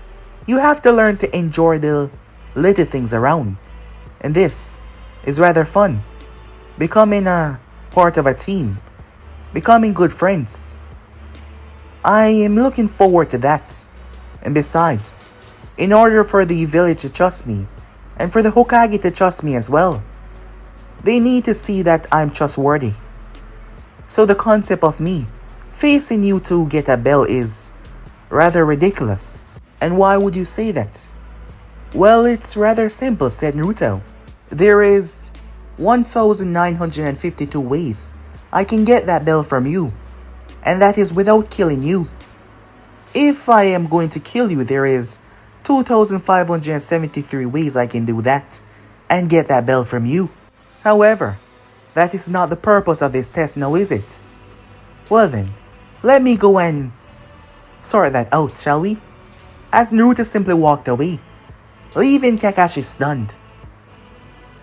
you have to learn to enjoy the little things around. And this is rather fun. Becoming a part of a team. Becoming good friends. I am looking forward to that. And besides, in order for the village to trust me, and for the Hokage to trust me as well, they need to see that I'm trustworthy. So the concept of me facing you to get a bell is rather ridiculous. And why would you say that? Well, it's rather simple, said Naruto. There is 1,952 ways I can get that bell from you, and that is without killing you. If I am going to kill you, there is 2,573 ways I can do that and get that bell from you. However, that is not the purpose of this test now, is it? Well then, let me go and sort that out, shall we? As Naruto simply walked away, leaving Kakashi stunned.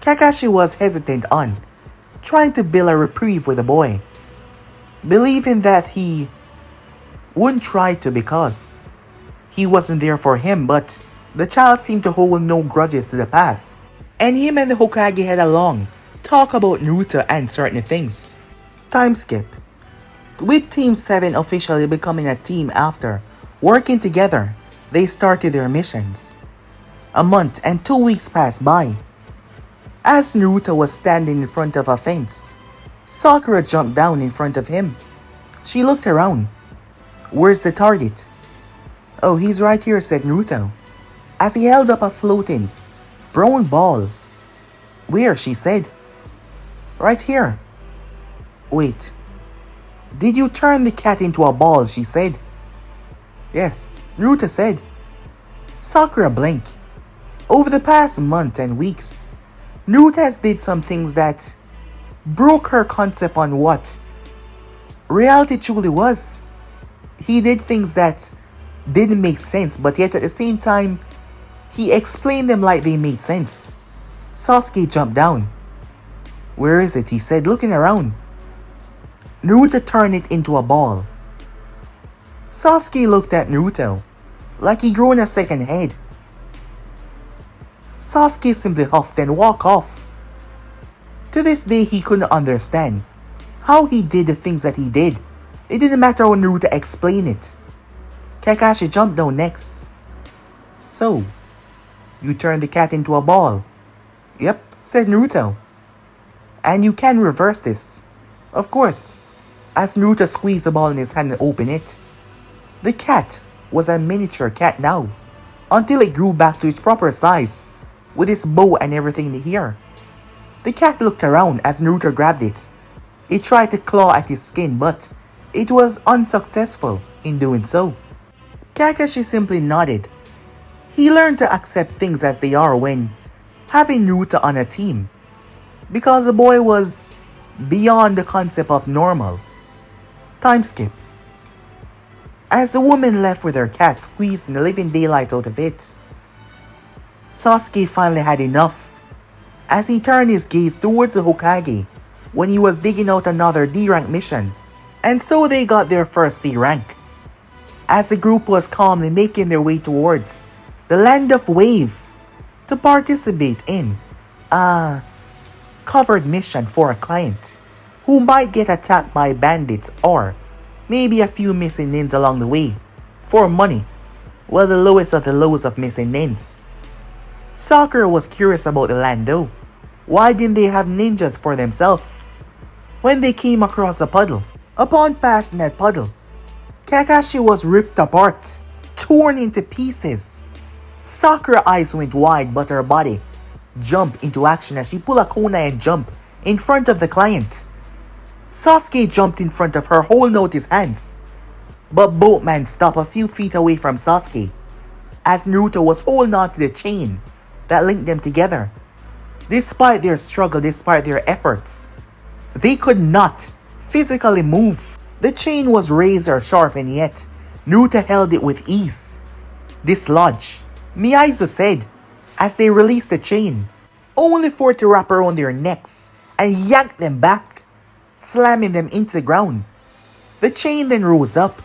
Kakashi was hesitant on trying to build a reprieve with the boy, believing that he wouldn't try to because he wasn't there for him, but the child seemed to hold no grudges to the past, and him and the Hokage had a long talk about Naruto and certain things. Time skip. With Team 7 officially becoming a team after working together, they started their missions. A month and 2 weeks passed by. As Naruto was standing in front of a fence, Sakura jumped down in front of him. She looked around. Where's the target? Oh, he's right here, said Naruto, as he held up a floating brown ball. Where? She said. Right here. Wait. Did you turn the cat into a ball? She said. Yes, Naruto said. Sakura blinked. Over the past month and weeks, Naruto has did some things that broke her concept on what reality truly was. He did things that didn't make sense, but yet at the same time, he explained them like they made sense. Sasuke jumped down. "Where is it?" he said, looking around. Naruto turned it into a ball. Sasuke looked at Naruto, like he'd grown a second head. Sasuke simply huffed and walked off. To this day, he couldn't understand how he did the things that he did. It didn't matter how Naruto explained it. Kakashi jumped down next. "So, you turned the cat into a ball?" "Yep," said Naruto. "And you can reverse this." "Of course." As Naruto squeezed the ball in his hand and opened it, the cat was a miniature cat now, until it grew back to its proper size, with its bow and everything in here. The cat looked around as Naruto grabbed it. It tried to claw at his skin, but it was unsuccessful in doing so. Kakashi simply nodded. He learned to accept things as they are when having Naruto on a team, because the boy was beyond the concept of normal. Time skip. As the woman left with her cat squeezing the living daylight out of it, Sasuke finally had enough, as he turned his gaze towards the Hokage when he was digging out another D-rank mission, and so they got their first C rank. As the group was calmly making their way towards the Land of Wave to participate in a covered mission for a client who might get attacked by bandits or maybe a few missing nins along the way for money, well, the lowest of the lows of missing nins. Sakura was curious about the land though. Why didn't they have ninjas for themselves? When they came across a puddle, upon passing that puddle, Kakashi was ripped apart, torn into pieces. Sakura's eyes went wide, but her body jumped into action as she pulled a kunai and jumped in front of the client. Sasuke jumped in front of her, holding out his hands, but both men stopped a few feet away from Sasuke, as Naruto was holding on to the chain that linked them together. Despite their struggle, despite their efforts, they could not physically move. The chain was razor sharp, and yet Naruto held it with ease. "Dislodge," Miyaizo said as they released the chain, only for it to wrap around their necks and yank them back, slamming them into the ground. The chain then rose up.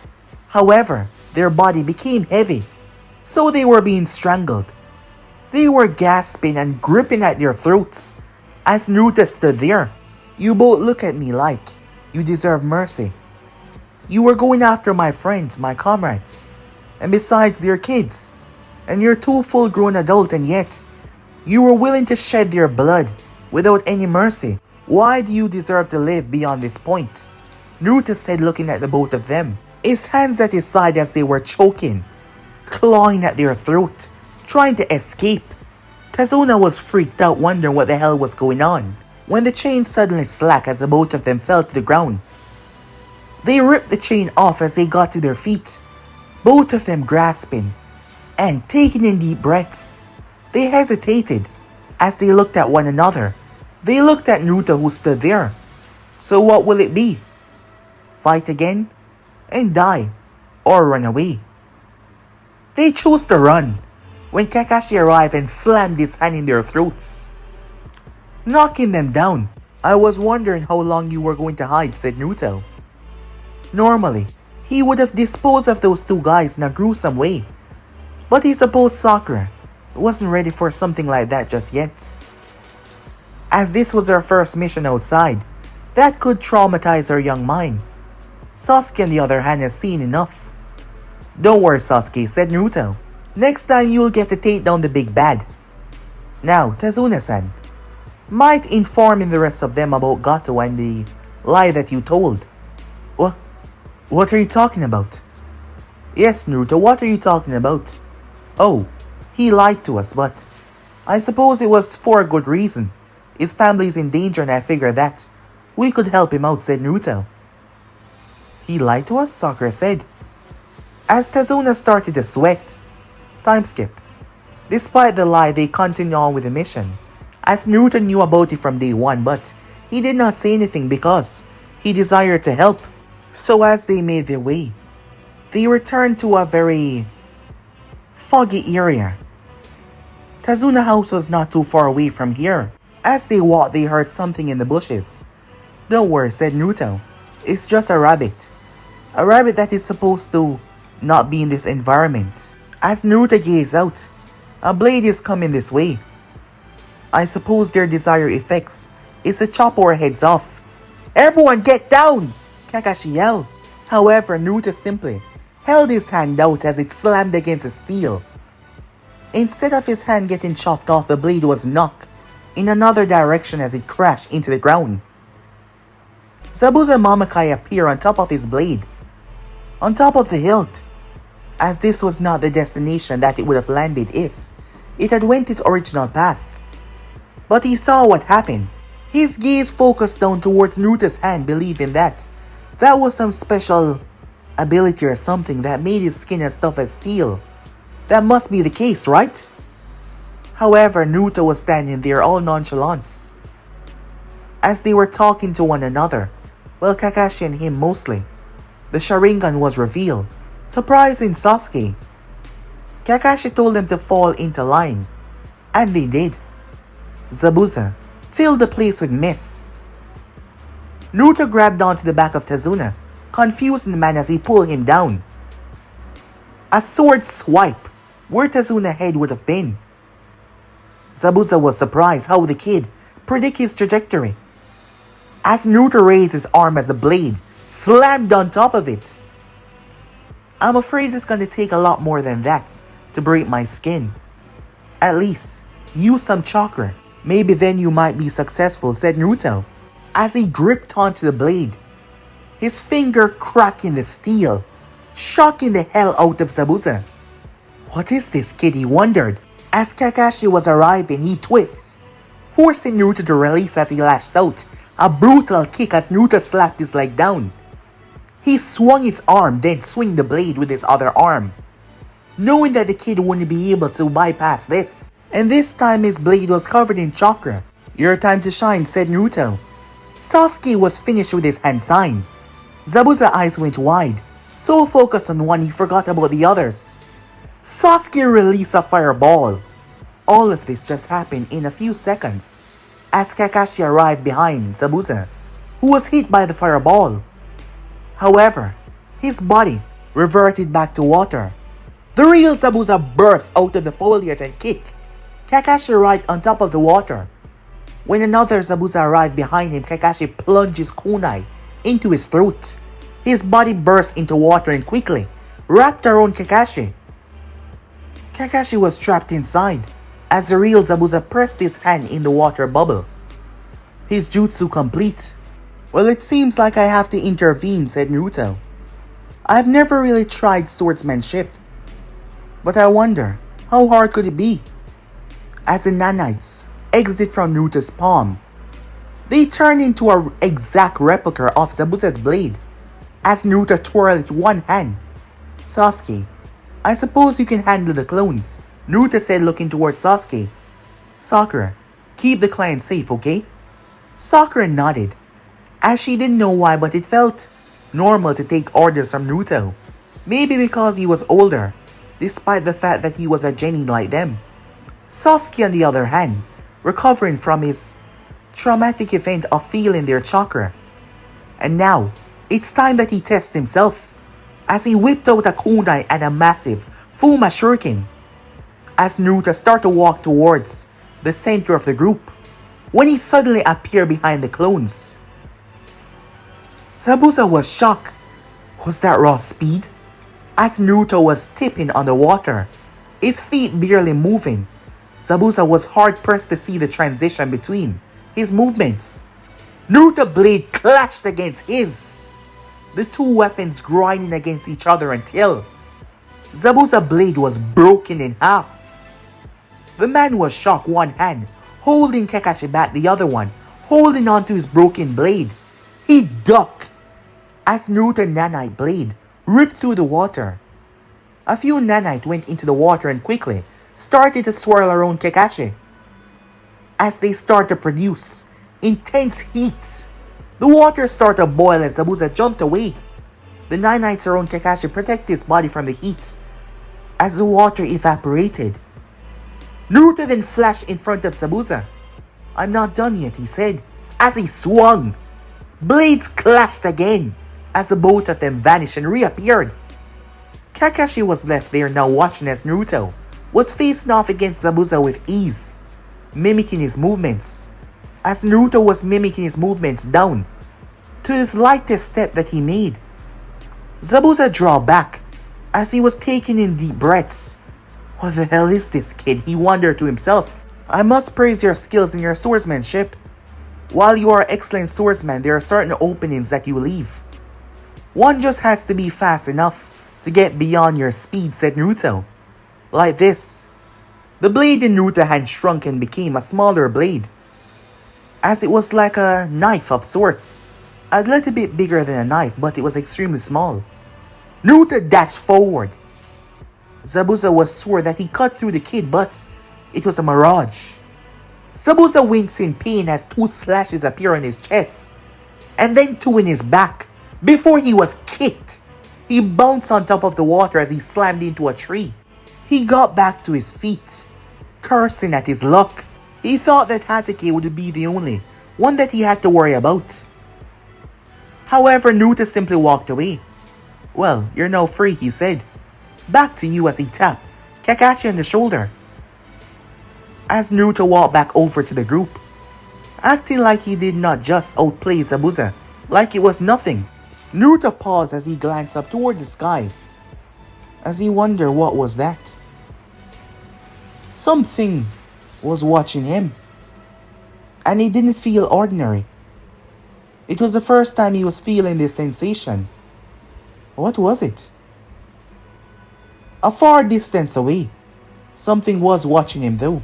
However, their body became heavy, so they were being strangled. They were gasping and gripping at their throats as Naruto stood there. "You both look at me like you deserve mercy. You were going after my friends, my comrades, and besides, they're kids, and you're two full-grown adults, and yet you were willing to shed their blood without any mercy. Why do you deserve to live beyond this point?" Naruto said, looking at the both of them, his hands at his side as they were choking, clawing at their throat, trying to escape. Kazuna was freaked out, wondering what the hell was going on, when the chain suddenly slacked as the both of them fell to the ground. They ripped the chain off as they got to their feet, both of them grasping and taking in deep breaths. They hesitated as they looked at one another. They looked at Naruto, who stood there. So what will it be? Fight again and die, or run away? They chose to run when Kakashi arrived and slammed his hand in their throats, knocking them down. "I was wondering how long you were going to hide," said Naruto. Normally, he would have disposed of those two guys in a gruesome way, but he supposed Sakura wasn't ready for something like that just yet, as this was her first mission outside that could traumatize her young mind. Sasuke, on the other hand, has seen enough. "Don't worry, Sasuke," said Naruto. "Next time you'll get to take down the big bad. Now, Tazuna-san might inform the rest of them about Gato and the lie that you told." What are you talking about?" "Yes, Naruto, what are you talking about?" "Oh, he lied to us, but I suppose it was for a good reason. His family's in danger and I figured that we could help him out," said Naruto. "He lied to us?" Sakura said, as Tazuna started to sweat. Time skip. Despite the lie, they continued on with the mission, as Naruto knew about it from day one, but he did not say anything because he desired to help. So as they made their way, they returned to a very foggy area. Tazuna's house was not too far away from here. As they walked, they heard something in the bushes. "Don't worry," said Naruto. "It's just a rabbit. A rabbit that is supposed to not be in this environment." As Naruto gazed out, "A blade is coming this way. I suppose their desired effects is to chop our heads off." "Everyone get down!" Kakashi yelled. However, Naruto simply held his hand out as it slammed against a steel. Instead of his hand getting chopped off, the blade was knocked in another direction as it crashed into the ground. Zabuza Mamakai appeared on top of his blade, on top of the hilt, as this was not the destination that it would have landed if it had went its original path. But he saw what happened. His gaze focused down towards Naruto's hand, believing that was some special ability or something that made his skin as tough as steel. That must be the case, right? However, Naruto was standing there all nonchalant. As they were talking to one another, well, Kakashi and him mostly, the Sharingan was revealed, surprising Sasuke. Kakashi told them to fall into line, and they did. Zabuza filled the place with mist. Naruto grabbed onto the back of Tazuna, confusing the man as he pulled him down. A sword swipe where Tazuna's head would have been. Zabuza was surprised how the kid predicted his trajectory. As Naruto raised his arm as the blade slammed on top of it. "I'm afraid it's gonna take a lot more than that to break my skin. At least, use some chakra. Maybe then you might be successful," said Naruto, as he gripped onto the blade, his finger cracking the steel, shocking the hell out of Zabuza. "What is this, kid?" he wondered. As Kakashi was arriving, he twists, forcing Naruto to release as he lashed out a brutal kick as Naruto slapped his leg down. He swung his arm, then swung the blade with his other arm, knowing that the kid wouldn't be able to bypass this. And this time his blade was covered in chakra. "Your time to shine," said Naruto. Sasuke was finished with his hand sign. Zabuza's eyes went wide, so focused on one he forgot about the others. Sasuke released a fireball. All of this just happened in a few seconds as Kakashi arrived behind Zabuza, who was hit by the fireball. However, his body reverted back to water. The real Zabuza burst out of the foliage and kicked Kakashi right on top of the water. When another Zabuza arrived behind him, Kakashi plunged his kunai into his throat. His body burst into water and quickly wrapped around Kakashi. Kakashi was trapped inside as the real Zabuza pressed his hand in the water bubble. His jutsu complete. "Well, it seems like I have to intervene," said Naruto. "I've never really tried swordsmanship, but I wonder, how hard could it be?" As the nanites exit from Naruto's palm, they turn into an exact replica of Zabuza's blade as Naruto twirled one hand. "Sasuke, I suppose you can handle the clones," Naruto said, looking towards Sasuke. "Sakura, keep the clan safe, okay?" Sakura nodded, as she didn't know why, but it felt normal to take orders from Naruto. Maybe because he was older, despite the fact that he was a genin like them. Sasuke, on the other hand, recovering from his traumatic event of feeling their chakra. And now, it's time that he tests himself, as he whipped out a kunai and a massive Fuma shuriken. As Naruto started to walk towards the center of the group, when he suddenly appeared behind the clones. Zabuza was shocked. Was that raw speed? As Naruto was tipping on the water, his feet barely moving, Zabuza was hard-pressed to see the transition between his movements. Naruto's blade clashed against his, the two weapons grinding against each other until Zabuza's blade was broken in half. The man was shocked, one hand holding Kakashi back, the other one holding onto his broken blade. He ducked as Naruto's nanite blade ripped through the water. A few nanite went into the water and quickly started to swirl around Kakashi. As they started to produce intense heat, the water started to boil as Zabuza jumped away. The nanites around Kakashi protected his body from the heat as the water evaporated. Naruto then flashed in front of Zabuza. "I'm not done yet," he said, as he swung. Blades clashed again as the both of them vanished and reappeared. Kakashi was left there now watching as Naruto was facing off against Zabuza with ease, mimicking his movements. As Naruto was mimicking his movements down to the slightest step that he made, Zabuza drew back as he was taking in deep breaths. "What the hell is this, kid?" he wondered to himself. "I must praise your skills and your swordsmanship. While you are an excellent swordsman, there are certain openings that you leave. One just has to be fast enough to get beyond your speed," said Naruto. Like this. The blade in Naruto's hand shrunk and became a smaller blade, as it was like a knife of sorts. A little bit bigger than a knife, but it was extremely small. Naruto dashed forward. Zabuza was sure that he cut through the kid, but it was a mirage. Zabuza winced in pain as 2 slashes appeared on his chest, and then 2 in his back, before he was kicked. He bounced on top of the water as he slammed into a tree. He got back to his feet, cursing at his luck. He thought that Hatake would be the only one that he had to worry about. However, Naruto simply walked away. "Well, you're now free," he said. "Back to you," as he tapped Kakashi on the shoulder. As Naruto walked back over to the group, acting like he did not just outplay Zabuza, like it was nothing. Naruto paused as he glanced up toward the sky, as he wondered what was that. Something was watching him, and he didn't feel ordinary. It was the first time he was feeling this sensation. What was it? A far distance away, something was watching him though.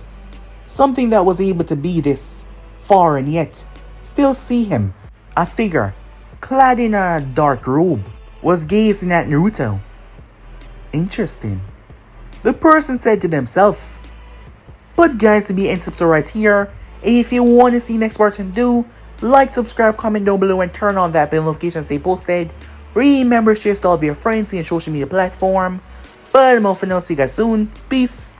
Something that was able to be this far and yet still see him. A figure, clad in a dark robe, was gazing at Naruto. Interesting, the person said to themselves. But guys, be and subscribe right here. And if you want to see next part and do, like, subscribe, comment down below, and turn on that bell notification to stay posted. Remember, share to all of your friends and social media platform. But I'm off for now. See you guys soon. Peace.